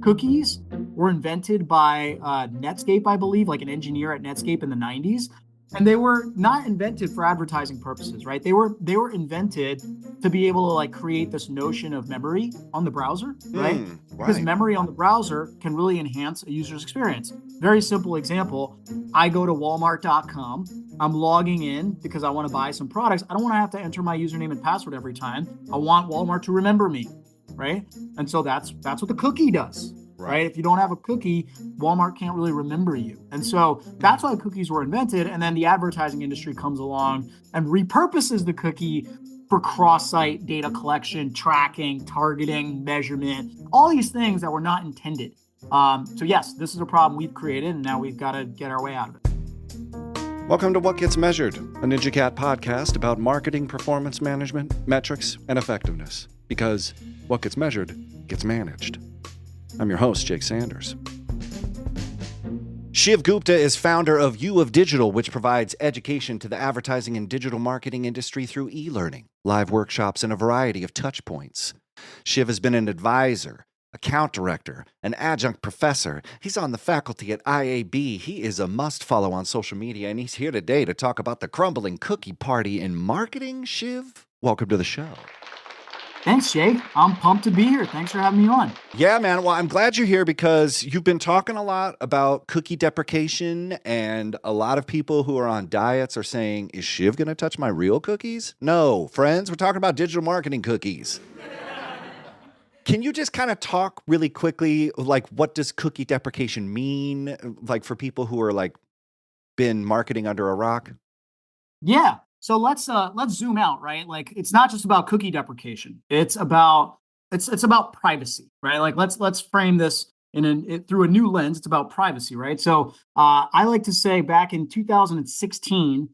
Cookies were invented by Netscape, I believe, like an engineer at Netscape in the 90s. And they were not invented for advertising purposes, right? They were invented to be able to like create this notion of memory on the browser, right? Because Right. memory on the browser can really enhance a user's experience. Very simple example. I go to walmart.com. I'm logging in because I want to buy some products. I don't want to have to enter my username and password every time. I want Walmart to remember me, right? And so that's what the cookie does, right? Right. If you don't have a cookie, Walmart can't really remember you. And so that's why cookies were invented. And then the advertising industry comes along and repurposes the cookie for cross-site data collection, tracking, targeting, measurement, all these things that were not intended. So yes, this is a problem we've created, and now we've got to get our way out of it. Welcome to What Gets Measured, a NinjaCat podcast about marketing, performance management, metrics, and effectiveness. Because what gets measured gets managed. I'm your host, Jake Sanders. Shiv Gupta is founder of U of Digital, which provides education to the advertising and digital marketing industry through e-learning, live workshops, and a variety of touch points. Shiv has been an advisor, account director, an adjunct professor. He's on the faculty at IAB. He is a must-follow on social media, and he's here today to talk about the crumbling cookie party in marketing. Shiv, welcome to the show. Thanks, Jake. I'm pumped to be here. Thanks for having me on. Yeah, man. Well, I'm glad you're here because you've been talking a lot about cookie deprecation, and a lot of people who are on diets are saying, is Shiv going to touch my real cookies? No, friends, we're talking about digital marketing cookies. Can you just kind of talk really quickly, like, what does cookie deprecation mean, like, for people who are, like, been marketing under a rock? Yeah. So let's zoom out, right? Like it's not just about cookie deprecation. It's about privacy, right? Like let's frame this through a new lens. It's about privacy, right? So I like to say back in 2016,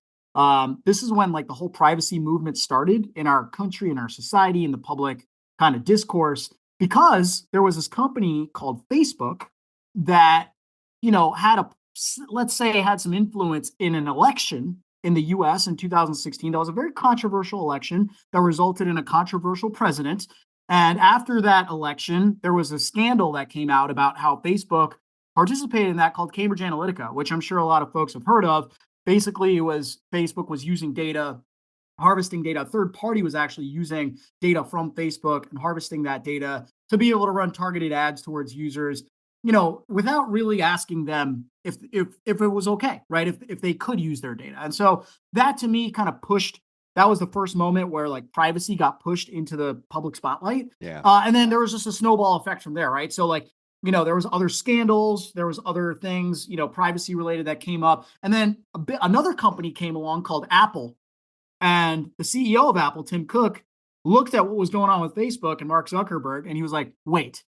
this is when like the whole privacy movement started in our country, in our society, in the public kind of discourse, because there was this company called Facebook that let's say had some influence in an election in the US in 2016. That was a very controversial election that resulted in a controversial president. And after that election, there was a scandal that came out about how Facebook participated in that called Cambridge Analytica, which I'm sure a lot of folks have heard of. Basically, it was Facebook was using data, harvesting data. A third party was actually using data from Facebook and harvesting that data to be able to run targeted ads towards users, without really asking them if it was okay, right? If they could use their data. And so that to me kind of pushed, that was the first moment where like privacy got pushed into the public spotlight. Yeah. And then there was just a snowball effect from there, right? So like, there was other scandals, there was other things, privacy related that came up. And then another company came along called Apple. And the CEO of Apple, Tim Cook, looked at what was going on with Facebook and Mark Zuckerberg, and he was like, wait,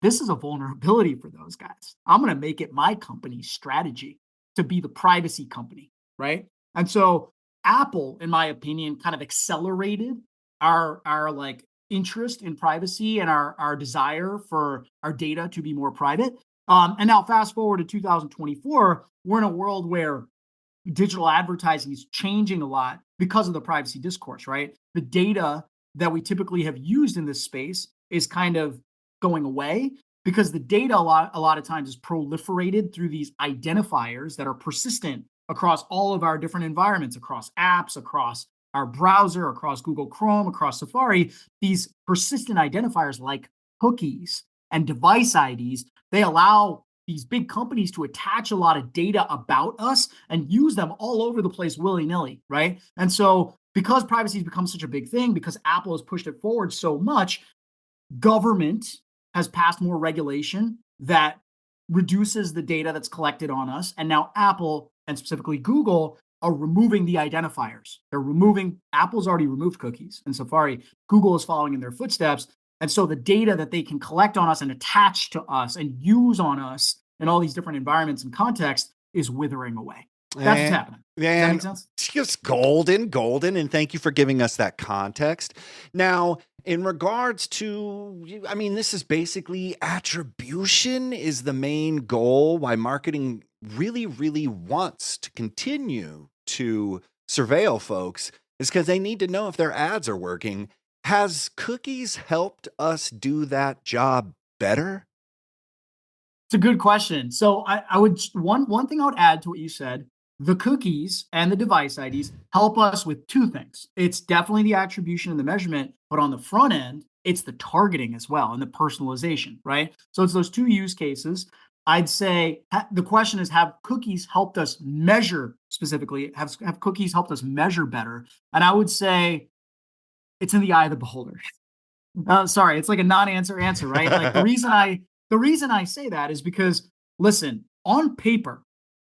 this is a vulnerability for those guys. I'm going to make it my company's strategy to be the privacy company, right? And so Apple, in my opinion, kind of accelerated our like interest in privacy and our desire for our data to be more private. And now fast forward to 2024, we're in a world where digital advertising is changing a lot because of the privacy discourse, right? The data that we typically have used in this space is kind of going away because the data a lot of times is proliferated through these identifiers that are persistent across all of our different environments, across apps, across our browser, across Google Chrome, across Safari. These persistent identifiers like cookies and device IDs, they allow these big companies to attach a lot of data about us and use them all over the place willy-nilly, right? And so because privacy has become such a big thing, because Apple has pushed it forward so much, government has passed more regulation that reduces the data that's collected on us. And now Apple, and specifically Google, are removing the identifiers. Apple's already removed cookies in Safari. Google is following in their footsteps. And so the data that they can collect on us and attach to us and use on us in all these different environments and contexts is withering away. That's what's happening. Does that make sense? Just golden. And thank you for giving us that context. Now, in regards to, this is basically attribution is the main goal why marketing really, really wants to continue to surveil folks is because they need to know if their ads are working. Has cookies helped us do that job better? It's a good question. So I would one thing I would add to what you said, the cookies and the device IDs help us with two things. It's definitely the attribution and the measurement, but on the front end, it's the targeting as well and the personalization, right? So it's those two use cases. I'd say the question is, have cookies helped us measure specifically? Have cookies helped us measure better? And I would say it's in the eye of the beholder. Sorry, it's like a non-answer answer, right? Like the reason I say that is because, listen, on paper,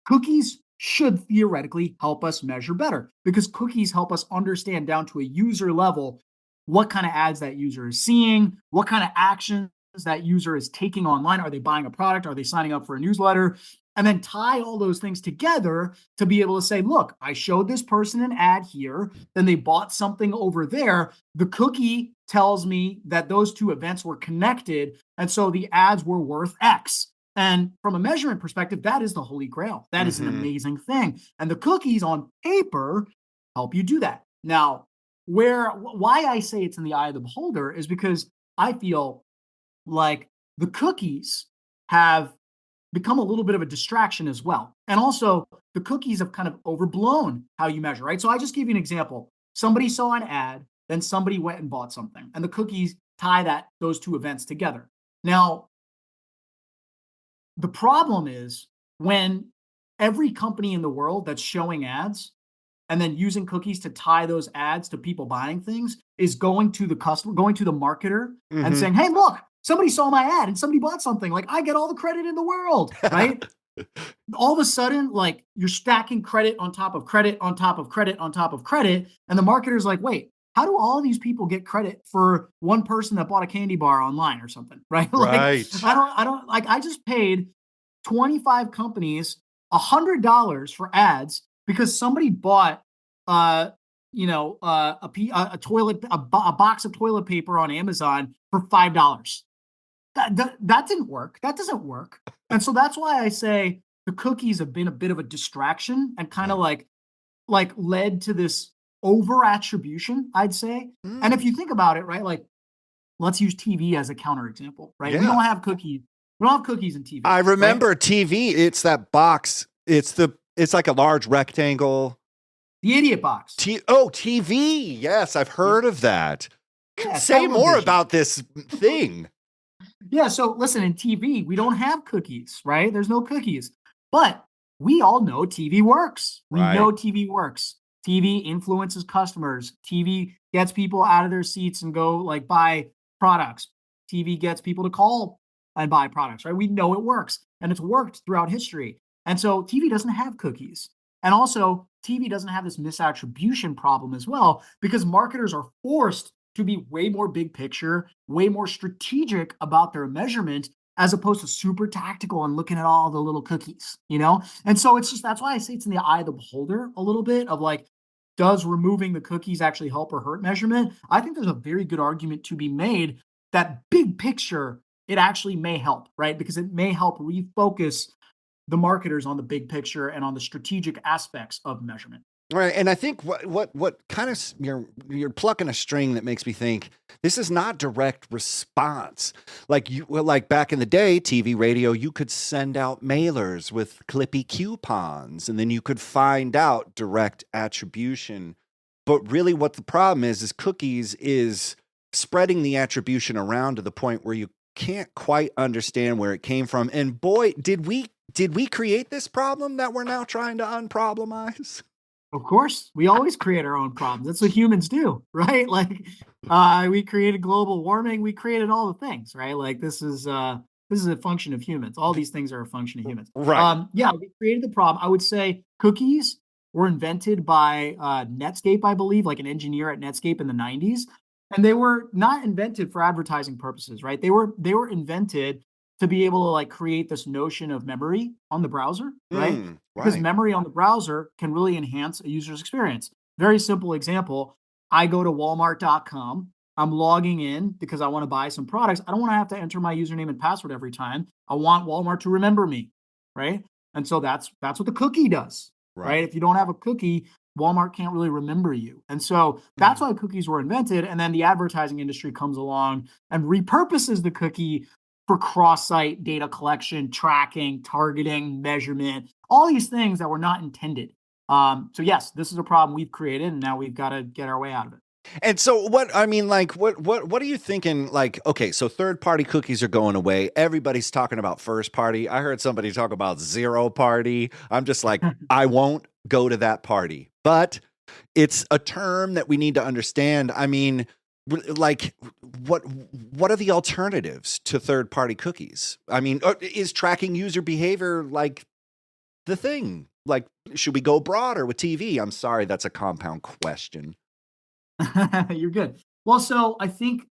cookies should theoretically help us measure better because cookies help us understand down to a user level what kind of ads that user is seeing, what kind of actions that user is taking online. Are they buying a product? Are they signing up for a newsletter? And then tie all those things together to be able to say, look, I showed this person an ad here, then they bought something over there. The cookie tells me that those two events were connected. And so the ads were worth X. And from a measurement perspective, that is the holy grail. That is an amazing thing. And the cookies on paper help you do that. Now, why I say it's in the eye of the beholder is because I feel like the cookies have become a little bit of a distraction as well. And also, the cookies have kind of overblown how you measure, right? So I just give you an example. Somebody saw an ad, then somebody went and bought something, and the cookies tie those two events together. Now, the problem is when every company in the world that's showing ads and then using cookies to tie those ads to people buying things is going to the customer, going to the marketer and saying, hey, look, somebody saw my ad and somebody bought something. Like, I get all the credit in the world, right? All of a sudden, like, you're stacking credit on top of credit on top of credit on top of credit. And the marketer's like, wait, how do all these people get credit for one person that bought a candy bar online or something, right? Right. Like, I just paid 25 companies $100 for ads because somebody bought, a box of toilet paper on Amazon for $5. That didn't work. That doesn't work. And so that's why I say the cookies have been a bit of a distraction and kind of like led to this over attribution, I'd say. And if you think about it, right, like, let's use TV as a counterexample, right? We don't have cookies. We don't have cookies in TV. I remember right? TV. It's that box. It's like a large rectangle. The idiot box. TV. Yes, I've heard of that. Yeah, Say more television. about this thing. Yeah, so listen, in TV, we don't have cookies, right? There's no cookies. But we all know TV works. We know TV works. TV influences customers. TV gets people out of their seats and go like buy products. TV gets people to call and buy products, right? We know it works and it's worked throughout history. And so TV doesn't have cookies. And also, TV doesn't have this misattribution problem as well because marketers are forced to be way more big picture, way more strategic about their measurement as opposed to super tactical and looking at all the little cookies, you know? And so it's just, that's why I say it's in the eye of the beholder a little bit of like, does removing the cookies actually help or hurt measurement? I think there's a very good argument to be made that big picture, it actually may help, right? Because it may help refocus the marketers on the big picture and on the strategic aspects of measurement. Right. And I think what kind of you're plucking a string that makes me think this is not direct response. Like back in the day, TV, radio, you could send out mailers with clippy coupons and then you could find out direct attribution. But really what the problem is cookies is spreading the attribution around to the point where you can't quite understand where it came from. And boy, did we create this problem that we're now trying to unproblemize? Of course, we always create our own problems. That's what humans do, right? Like, we created global warming. We created all the things, right? Like, this is a function of humans. All these things are a function of humans. Right. Yeah, we created the problem. I would say cookies were invented by Netscape, I believe, like an engineer at Netscape in the 90s. And they were not invented for advertising purposes, right? They were invented to be able to like create this notion of memory on the browser, right? Because memory on the browser can really enhance a user's experience. Very simple example. I go to walmart.com. I'm logging in because I want to buy some products. I don't want to have to enter my username and password every time. I want Walmart to remember me, right? And so that's what the cookie does, right? If you don't have a cookie, Walmart can't really remember you. And so that's why cookies were invented. And then the advertising industry comes along and repurposes the cookie for cross-site data collection, tracking, targeting, measurement, all these things that were not intended. So yes, this is a problem we've created, and now we've got to get our way out of it. And so what I mean, like, what are you thinking? Like, okay, so third party cookies are going away. Everybody's talking about first party. I heard somebody talk about zero party. I'm just like, I won't go to that party. But it's a term that we need to understand. I mean, like, what are the alternatives to third party cookies? I mean, is tracking user behavior like the thing? Like, should we go broader with TV? I'm sorry, that's a compound question. You're good. Well, so I think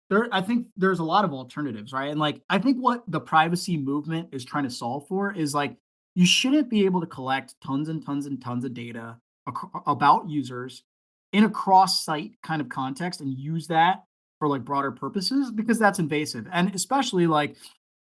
there's a lot of alternatives, right? And like I think what the privacy movement is trying to solve for is like you shouldn't be able to collect tons and tons and tons of data about users in a cross-site kind of context and use that for like broader purposes because that's invasive. And especially like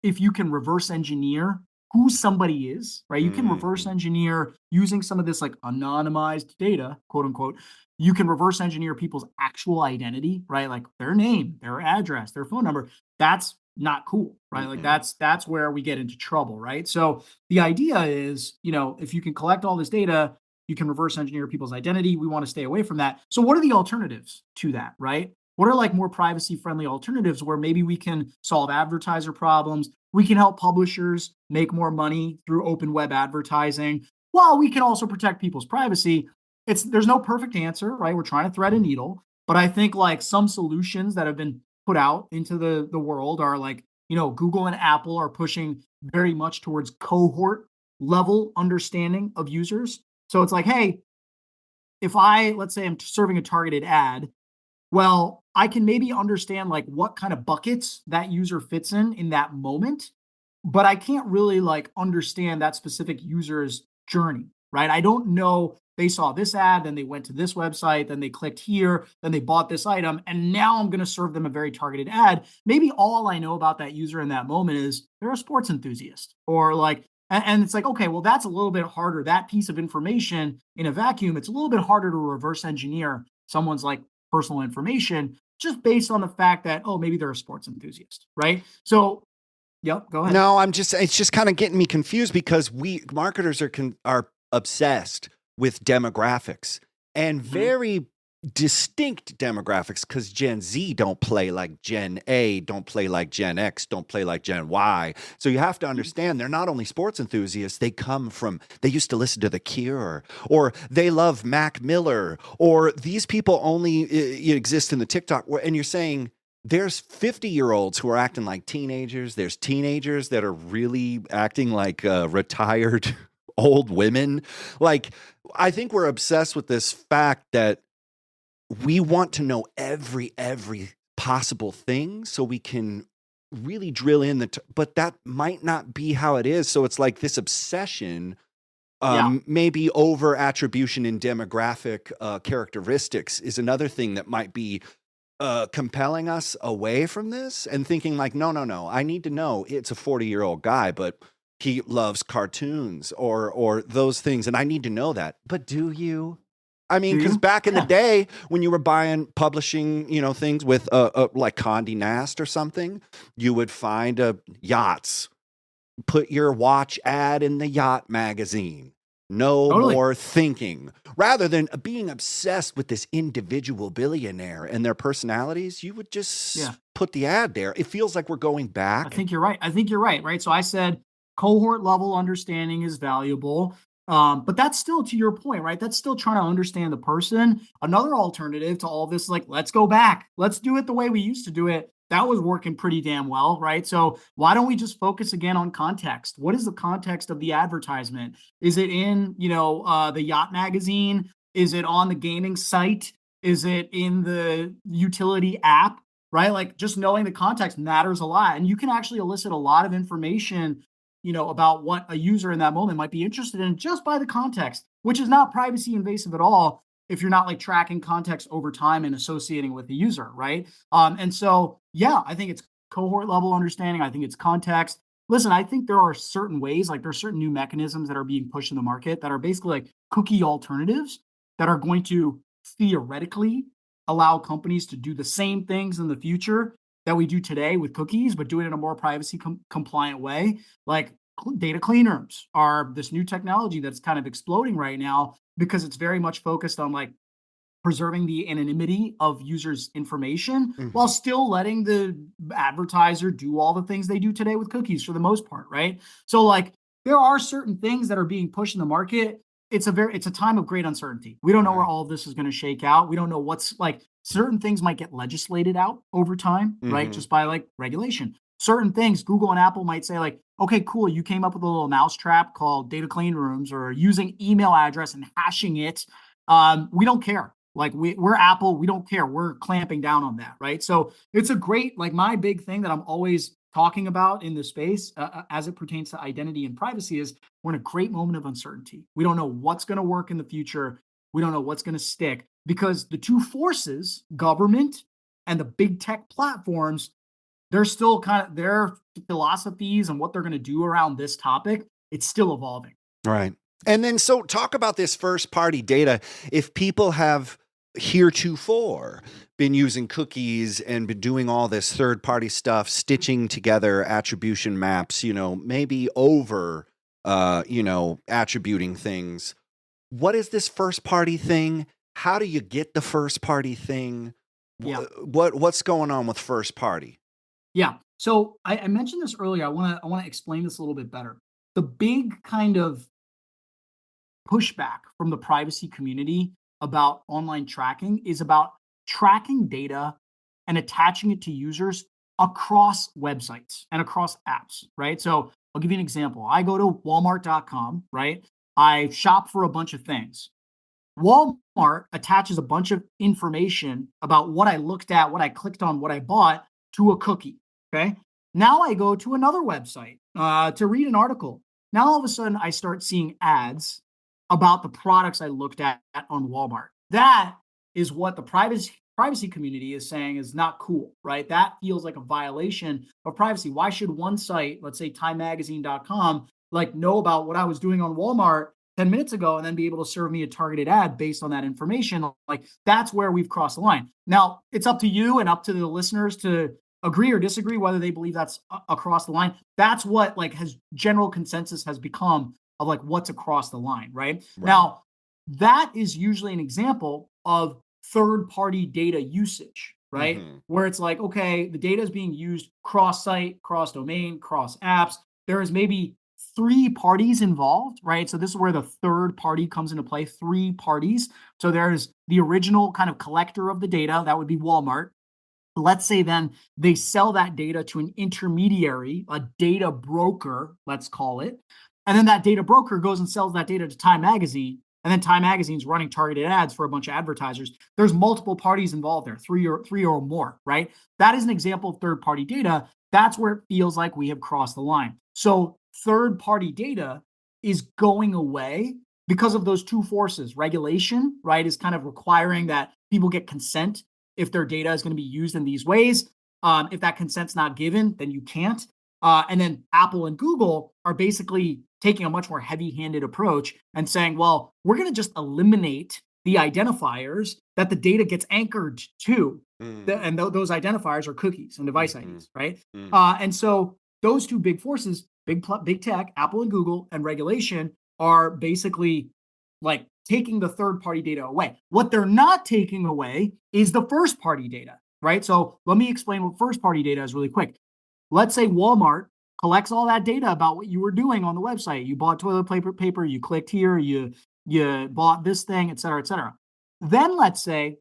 if you can reverse engineer who somebody is, right? You can reverse Mhm. engineer using some of this like anonymized data, quote unquote. You can reverse engineer people's actual identity, right? Like their name, their address, their phone number. That's not cool, right? Like Mhm. that's where we get into trouble, right? So the idea is, if you can collect all this data, you can reverse engineer people's identity. We want to stay away from that. So what are the alternatives to that, right? What are like more privacy friendly alternatives where maybe we can solve advertiser problems? We can help publishers make more money through open web advertising, while we can also protect people's privacy. There's no perfect answer, right? We're trying to thread a needle, but I think like some solutions that have been put out into the world are like, Google and Apple are pushing very much towards cohort level understanding of users. So it's like, hey, if let's say I'm serving a targeted ad, well, I can maybe understand like what kind of buckets that user fits in that moment, but I can't really like understand that specific user's journey, right? I don't know they saw this ad, then they went to this website, then they clicked here, then they bought this item, and now I'm going to serve them a very targeted ad. Maybe all I know about that user in that moment is they're a sports enthusiast, or like, and it's like, okay, well, that's a little bit harder. That piece of information in a vacuum, it's a little bit harder to reverse engineer someone's like personal information just based on the fact that, oh, maybe they're a sports enthusiast, right? So, yep, go ahead. No, it's just kind of getting me confused because we marketers are obsessed with demographics and Mhm. very distinct demographics because Gen Z don't play like Gen A, don't play like Gen X, don't play like Gen Y. So you have to understand they're not only sports enthusiasts, they used to listen to The Cure, or they love Mac Miller, or these people only exist in the TikTok. And you're saying, there's 50-year-olds who are acting like teenagers. There's teenagers that are really acting like retired old women. Like, I think we're obsessed with this fact that we want to know every possible thing so we can really drill in but that might not be how it is. So it's like this obsession, Yeah. maybe over attribution in demographic characteristics is another thing that might be compelling us away from this and thinking like, no, no, no, I need to know it's a 40-year-old guy, but he loves cartoons or those things. And I need to know that. But do you? I mean, Do because you? back in the Yeah. day when you were buying publishing, things with like Condé Nast or something, you would find yachts, put your watch ad in the yacht magazine. No Totally. more thinking. Rather than being obsessed with this individual billionaire and their personalities, you would just Yeah. put the ad there. It feels like we're going I back. think you're right. I think you're right. Right. So I said cohort level understanding is valuable. But that's still to your point, right? That's still trying to understand the person. Another alternative to all this is like, let's go back. Let's do it the way we used to do it. That was working pretty damn well, right? So why don't we just focus again on context? What is the context of the advertisement? Is it in, the yacht magazine? Is it on the gaming site? Is it in the utility app? Right? Like just knowing the context matters a lot. And you can actually elicit a lot of information, about what a user in that moment might be interested in just by the context, which is not privacy invasive at all if you're not like tracking context over time and associating with the user, right? And so, yeah, I think it's cohort level understanding. I think it's context. Listen, I think there are certain ways, like there's certain new mechanisms that are being pushed in the market that are basically like cookie alternatives that are going to theoretically allow companies to do the same things in the future that we do today with cookies, but do it in a more privacy compliant way. Like data clean rooms are this new technology that's kind of exploding right now because it's very much focused on like preserving the anonymity of users' information while Mhm. still letting the advertiser do all the things they do today with cookies for the most part, right? So like there are certain things that are being pushed in the market. It's a time of great uncertainty. We don't know where Right. all of this is going to shake out. We don't know what's like certain things might get legislated out over time, right? Mhm. Just by like regulation. Certain things Google and Apple might say like, okay, cool, you came up with a little mousetrap called data clean rooms or using email address and hashing it. We don't care. Like we're Apple, we don't care. We're clamping down on that, right? So it's a great like my big thing that I'm always talking about in the space as it pertains to identity and privacy is we're in a great moment of uncertainty. We don't know what's going to work in the future. We don't know what's going to stick because the two forces, government and the big tech platforms, they're still kind of their philosophies and what they're going to do around this topic. It's still evolving. Right. And then, so talk about this first party data. If people have heretofore been using cookies and been doing all this third party stuff, stitching together attribution maps, maybe over, attributing things. What is this first party thing? How do you get the first party thing? Yeah. What's going on with first party? Yeah. So I mentioned this earlier. I want to explain this a little bit better. The big kind of pushback from the privacy community about online tracking is about tracking data and attaching it to users across websites and across apps, right? So I'll give you an example. I go to walmart.com, right? I shop for a bunch of things. Walmart attaches a bunch of information about what I looked at, what I clicked on, what I bought to a cookie. Okay. Now I go to another website to read an article. Now all of a sudden I start seeing ads about the products I looked at on Walmart. That is what the privacy community is saying is not cool, right? That feels like a violation of privacy. Why should one site, let's say timemagazine.com, like know about what I was doing on Walmart 10 minutes ago and then be able to serve me a targeted ad based on that information? Like that's where we've crossed the line. Now, it's up to you and up to the listeners to agree or disagree whether they believe that's across the line. That's what like has general consensus has become of like what's across the line, right? Right. Now, that is usually an example of third party data usage, right? Mm-hmm. Where it's like, okay, the data is being used cross site, cross domain, cross apps. There is maybe three parties involved, right? So this is where the third party comes into play, three parties. So there's the original kind of collector of the data, that would be Walmart. Let's say then they sell that data to an intermediary, a data broker, let's call it. And then that data broker goes and sells that data to Time Magazine. And then Time Magazine's running targeted ads for a bunch of advertisers. There's multiple parties involved there, three or more, right? That is an example of third-party data. That's where it feels like we have crossed the line. So third-party data is going away because of those two forces. Regulation, right, is kind of requiring that people get consent if their data is going to be used in these ways. If that consent's not given, then you can't. And then Apple and Google are basically taking a much more heavy-handed approach and saying, well, we're going to just eliminate the identifiers that the data gets anchored to. And those identifiers are cookies and device Mm-hmm. IDs, right? Mm-hmm. And so those two big forces, big tech, Apple and Google, and regulation are basically like taking the third party data away. What they're not taking away is the first party data, right? So let me explain what first party data is really quick. Let's say Walmart collects all that data about what you were doing on the website. You bought toilet paper, you clicked here, you bought this thing, et cetera, et cetera. Then let's say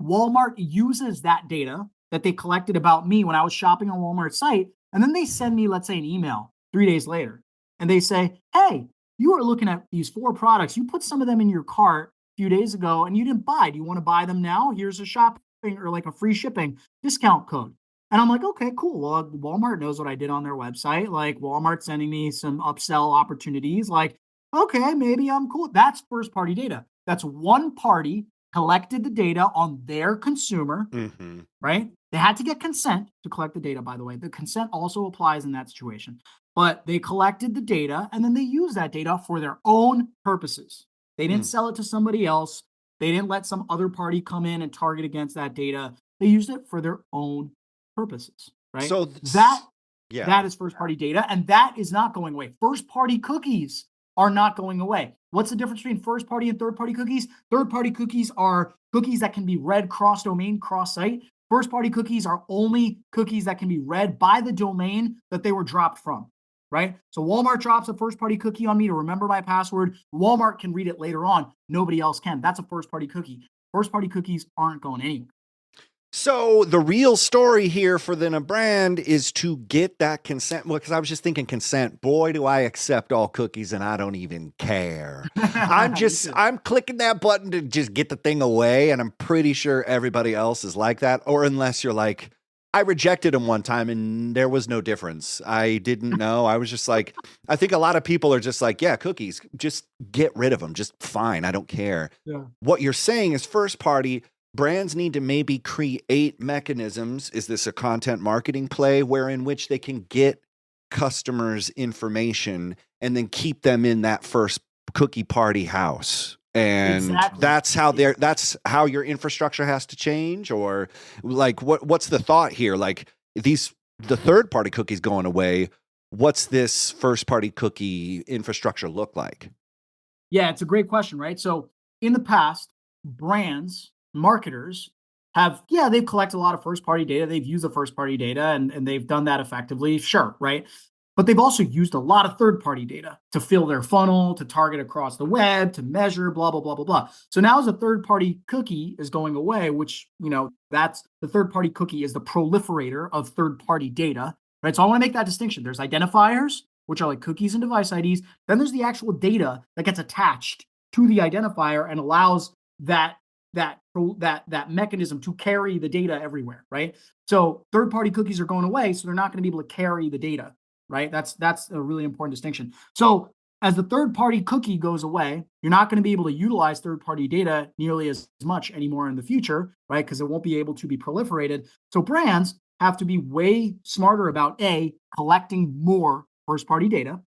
Walmart uses that data that they collected about me when I was shopping on Walmart's site, and then they send me, let's say, an email 3 days later, and they say, "Hey, you were looking at these four products. You put some of them in your cart a few days ago, and you didn't buy. Do you want to buy them now? Here's a shopping or like a free shipping discount code." And I'm like, okay, cool. Well, Walmart knows what I did on their website. Like Walmart sending me some upsell opportunities. Like, okay, maybe I'm cool. That's first party data. That's one party collected the data on their consumer, Mm-hmm. right? They had to get consent to collect the data, by the way. The consent also applies in that situation. But they collected the data and then they used that data for their own purposes. They didn't sell it to somebody else. They didn't let some other party come in and target against that data. They used it for their own purposes, right? So That yeah. that is first-party data, and that is not going away. First-party cookies are not going away. What's the difference between first-party and third-party cookies? Third-party cookies are cookies that can be read cross-domain, cross-site. First-party cookies are only cookies that can be read by the domain that they were dropped from, right? So Walmart drops a first-party cookie on me to remember my password. Walmart can read it later on. Nobody else can. That's a first-party cookie. First-party cookies aren't going anywhere. So the real story here for the brand is to get that consent. Well, because I was just thinking consent. Boy, do I accept all cookies and I don't even care. I'm clicking that button to just get the thing away. And I'm pretty sure everybody else is like that. Or unless you're like, I rejected them one time and there was no difference. I didn't know. I was just like, I think a lot of people are just like, yeah, cookies, just get rid of them. Just fine. I don't care. Yeah. What you're saying is first party. Brands need to maybe create mechanisms. Is this a content marketing play wherein which they can get customers' information and then keep them in that first cookie party house? And Exactly. that's how your infrastructure has to change, or like what's the thought here? Like the third party cookies going away. What's this first party cookie infrastructure look like? Yeah, it's a great question, right? So in the past, brands, marketers they've collected a lot of first party data. They've used the first party data and they've done that effectively. Sure, right? But they've also used a lot of third party data to fill their funnel, to target across the web, to measure, blah, blah, blah, blah, blah. So now as a third party cookie is going away, which, that's the third party cookie is the proliferator of third party data, right? So I want to make that distinction. There's identifiers, which are like cookies and device IDs. Then there's the actual data that gets attached to the identifier and allows that mechanism to carry the data everywhere, right? So third-party cookies are going away, so they're not going to be able to carry the data, right? That's a really important distinction. So as the third-party cookie goes away, you're not going to be able to utilize third-party data nearly as much anymore in the future, right? Because it won't be able to be proliferated. So brands have to be way smarter about collecting more first-party data.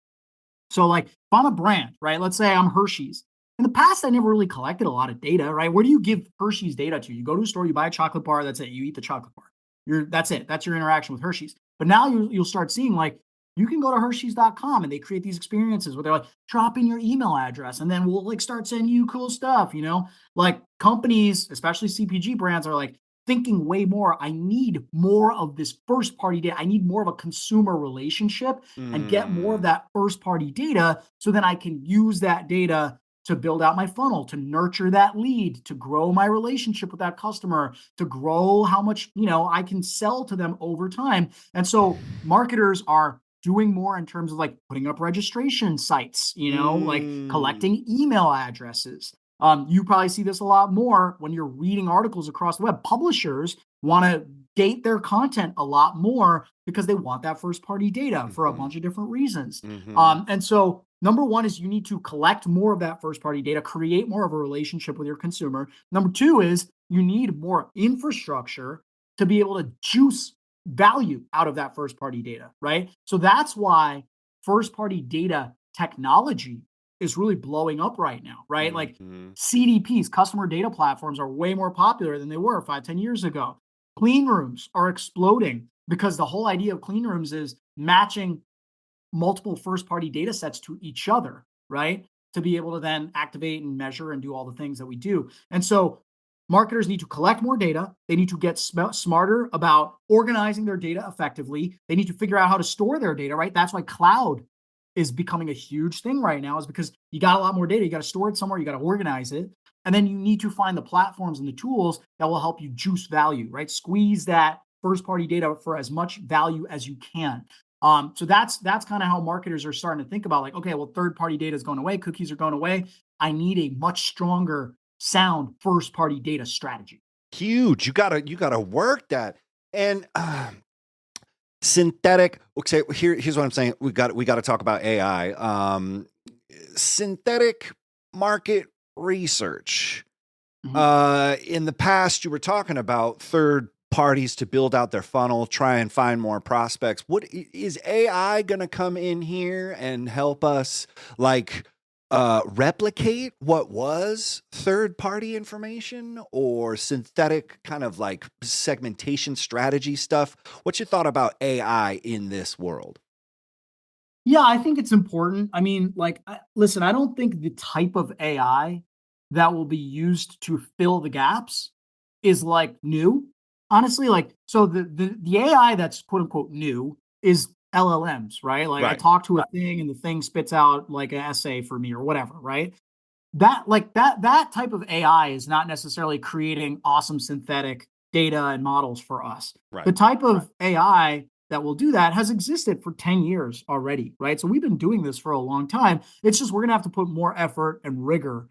So like if I'm a brand, right? Let's say I'm Hershey's. In the past, I never really collected a lot of data, right? Where do you give Hershey's data to? You go to a store, you buy a chocolate bar, that's it. You eat the chocolate bar. That's it. That's your interaction with Hershey's. But now you'll start seeing like, you can go to Hershey's.com and they create these experiences where they're like, drop in your email address and then we'll like start sending you cool stuff, Like companies, especially CPG brands are like thinking way more. I need more of this first party data. I need more of a consumer relationship and get more of that first party data so then I can use that data to build out my funnel, to nurture that lead, to grow my relationship with that customer, to grow how much, I can sell to them over time. And so marketers are doing more in terms of like putting up registration sites, like collecting email addresses. You probably see this a lot more when you're reading articles across the web. Publishers want to gate their content a lot more because they want that first party data for a bunch of different reasons. And so number one is you need to collect more of that first party data, create more of a relationship with your consumer. Number two is you need more infrastructure to be able to juice value out of that first party data, right? So that's why first party data technology is really blowing up right now, right? Like CDPs, customer data platforms, are way more popular than they were 5-10 years ago. Clean rooms are exploding because the whole idea of clean rooms is matching multiple first-party data sets to each other, right? To be able to then activate and measure and do all the things that we do. And so marketers need to collect more data. They need to get smarter about organizing their data effectively. They need to figure out how to store their data, right? That's why cloud is becoming a huge thing right now, is because you got a lot more data. You got to store it somewhere. You got to organize it. And then you need to find the platforms and the tools that will help you juice value, right? Squeeze that first-party data for as much value as you can. So that's kind of how marketers are starting to think about like, okay, well, third-party data is going away, cookies are going away. I need a much stronger, sound first-party data strategy. Huge. You gotta work that. And synthetic. Okay, here's what I'm saying. We got to talk about AI. Synthetic market research. In the past, you were talking about third parties to build out their funnel, try and find more prospects. What is AI going to come in here and help us like replicate what was third-party information or synthetic kind of like segmentation strategy stuff? What's your thought about AI in this world? Yeah, I think it's important. I mean, like, listen, I don't think the type of AI that will be used to fill the gaps is like new. Honestly, like, so the AI that's quote unquote new is LLMs, right? Like, I Right. talk to a thing and the thing spits out like an essay for me or whatever, right? That type of AI is not necessarily creating awesome synthetic data and models for us. Right. The type of AI that will do that has existed for 10 years already, right? So we've been doing this for a long time. It's just we're going to have to put more effort and rigor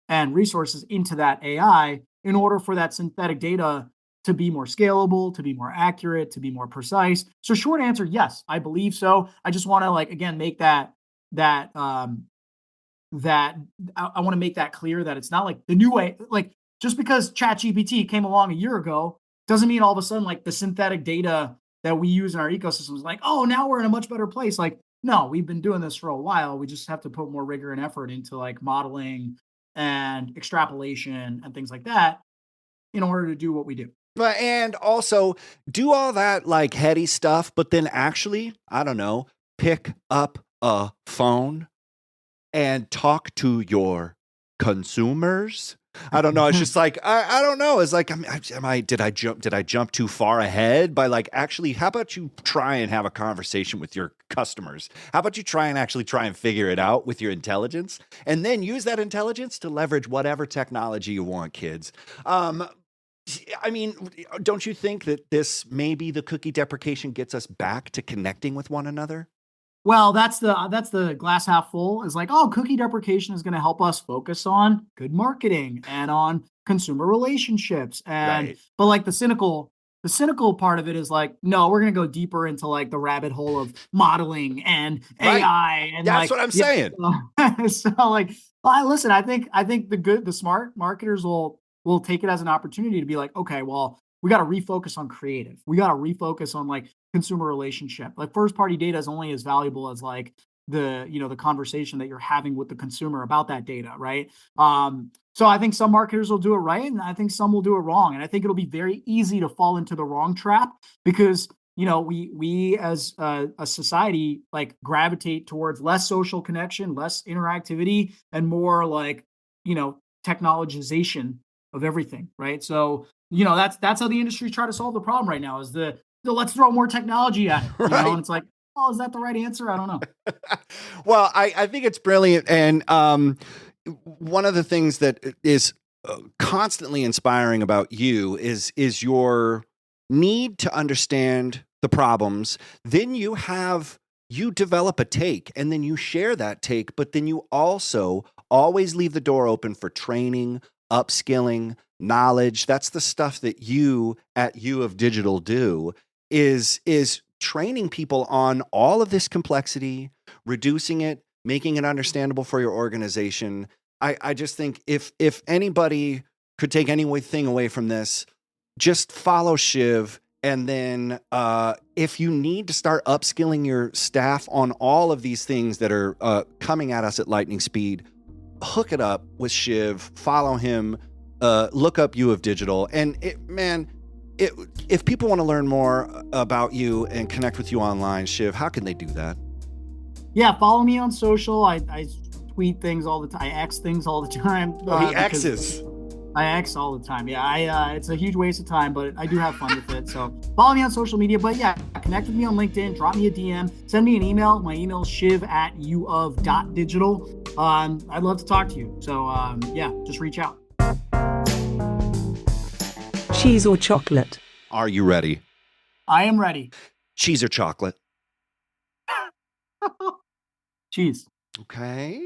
and resources into that AI in order for that synthetic data to be more scalable, to be more accurate, to be more precise. So short answer, yes, I believe so. I just want to like again make that that I want to make that clear that it's not like the new way. Like just because ChatGPT came along a year ago doesn't mean all of a sudden like the synthetic data that we use in our ecosystem is like, oh, now we're in a much better place. Like, no, we've been doing this for a while. We just have to put more rigor and effort into like modeling and extrapolation and things like that in order to do what we do. And also do all that like heady stuff, but then actually, I don't know, pick up a phone and talk to your consumers. I don't know. It's just like I don't know. It's like did I jump too far ahead by like actually? How about you try and have a conversation with your customers? How about you try and figure it out with your intelligence, and then use that intelligence to leverage whatever technology you want, kids. Um, I mean, don't you think that this maybe the cookie deprecation gets us back to connecting with one another? Well, that's the glass half full is like, oh, cookie deprecation is going to help us focus on good marketing and on consumer relationships. And Right. but like the cynical part of it is like, no, we're going to go deeper into like the rabbit hole of modeling and Right. AI and That's like what I'm yeah. saying. So like, well, listen, I think the smart marketers will take it as an opportunity to be like, okay, well, we got to refocus on creative. We got to refocus on like consumer relationship. Like first party data is only as valuable as like the conversation that you're having with the consumer about that data, right? So I think some marketers will do it right, and I think some will do it wrong. And I think it'll be very easy to fall into the wrong trap because we as a society like gravitate towards less social connection, less interactivity, and more like technologization of everything, right? So that's how the industry try to solve the problem right now is the let's throw more technology at it, and Right. it's like, oh, is that the right answer? I don't know. Well, I think it's brilliant. And one of the things that is constantly inspiring about you is your need to understand the problems. Then you develop a take and then you share that take, but then you also always leave the door open for training, upskilling, knowledge. That's the stuff that you at U of Digital do is training people on all of this complexity, reducing it, making it understandable for your organization. I just think if anybody could take anything away from this, just follow Shiv. And then if you need to start upskilling your staff on all of these things that are coming at us at lightning speed, hook it up with Shiv, follow him, look up U of Digital. And if people want to learn more about you and connect with you online, Shiv, how can they do that? Yeah, follow me on social. I tweet things all the time. I X things all the time Oh, he because X's. I X all the time. Yeah, I it's a huge waste of time, but I do have fun with it. So follow me on social media. But yeah, connect with me on LinkedIn. Drop me a DM. Send me an email. My email is shiv@uof.digital. I'd love to talk to you. So yeah, just reach out. Cheese or chocolate? Are you ready? I am ready. Cheese or chocolate? Cheese. Okay.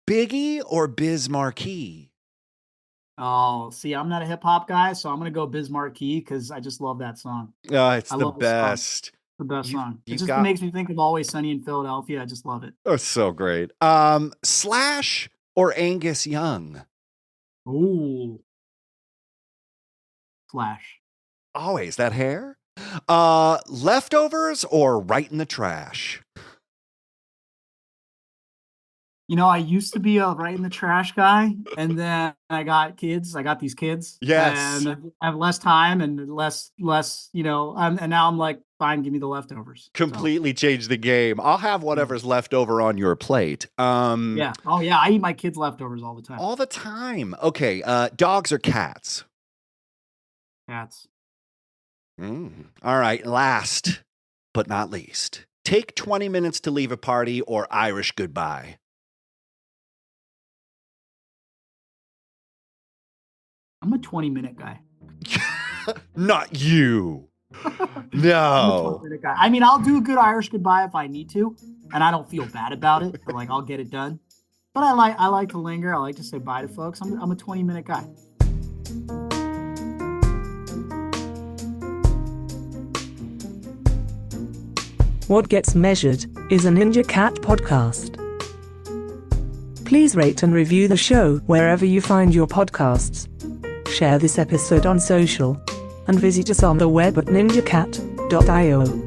Biggie or Biz Marquee? Oh, see, I'm not a hip hop guy, so I'm gonna go Biz Marquee because I just love that song. It's I the love the song. best. The best You song. It you just got makes me think of Always Sunny in Philadelphia. I just love it. oh so great. Slash or Angus Young? Ooh, Flash. Always that hair. Leftovers or right in the trash? I used to be a right in the trash guy, and then I got kids. I got these kids. Yes. And I have less time and less, and now I'm like, fine, give me the leftovers. Completely changed the game. I'll have whatever's left over on your plate. Yeah. Oh yeah. I eat my kids' leftovers all the time. All the time. Okay. Dogs or cats? Cats. All right. Last but not least, take 20 minutes to leave a party or Irish goodbye. I'm a 20-minute guy. Not you. No. I'm a 20-minute guy. I mean, I'll do a good Irish goodbye if I need to, and I don't feel bad about it. But like, I'll get it done. But I like to linger. I like to say bye to folks. I'm a 20-minute guy. What Gets Measured is a NinjaCat podcast. Please rate and review the show wherever you find your podcasts. Share this episode on social and visit us on the web at ninjacat.io.